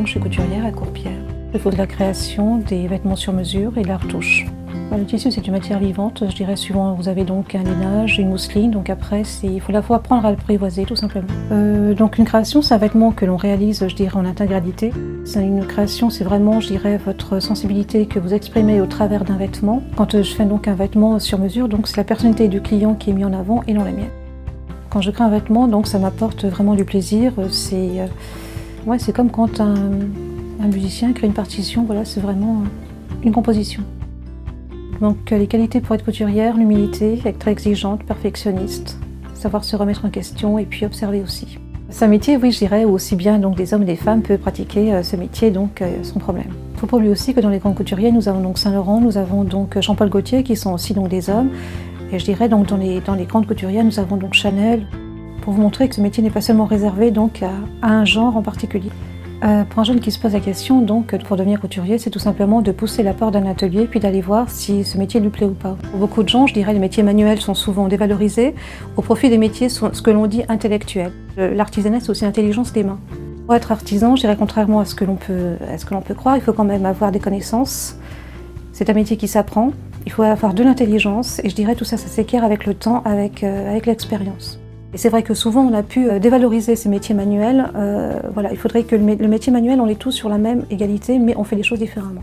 donc je suis couturière à Courpierre. Il faut de la création, des vêtements sur mesure et de la retouche. Le tissu, c'est une matière vivante, je dirais suivant, vous avez donc un lainage, une mousseline, donc après, il faut apprendre à l'apprivoiser tout simplement. Donc une création, c'est un vêtement que l'on réalise, je dirais, en intégralité. Une création, c'est vraiment, je dirais, votre sensibilité que vous exprimez au travers d'un vêtement. Quand je fais donc un vêtement sur mesure, donc c'est la personnalité du client qui est mise en avant et non la mienne. Quand je crée un vêtement, donc ça m'apporte vraiment du plaisir. C'est comme quand un musicien crée une partition, voilà, c'est vraiment une composition. Donc les qualités pour être couturière, l'humilité, être très exigeante, perfectionniste, savoir se remettre en question et puis observer aussi. C'est un métier, oui, je dirais, où aussi bien donc, des hommes et des femmes peuvent pratiquer ce métier donc sans problème. Il faut pas oublier aussi que dans les grands couturiers, nous avons donc Saint-Laurent, nous avons donc Jean-Paul Gaultier qui sont aussi donc des hommes. Et je dirais donc dans les grandes couturières, nous avons donc Chanel, pour vous montrer que ce métier n'est pas seulement réservé donc à un genre en particulier. Pour un jeune qui se pose la question, donc, pour devenir couturier, c'est tout simplement de pousser la porte d'un atelier puis d'aller voir si ce métier lui plaît ou pas. Pour beaucoup de gens, je dirais, les métiers manuels sont souvent dévalorisés au profit des métiers, ce que l'on dit intellectuels. L'artisanat, c'est aussi l'intelligence des mains. Pour être artisan, je dirais, contrairement à ce que l'on peut croire, il faut quand même avoir des connaissances. C'est un métier qui s'apprend, il faut avoir de l'intelligence et je dirais tout ça, ça s'acquiert avec le temps, avec l'expérience. Et c'est vrai que souvent on a pu dévaloriser ces métiers manuels. Il faudrait que le métier manuel, on les tous sur la même égalité, mais on fait les choses différemment.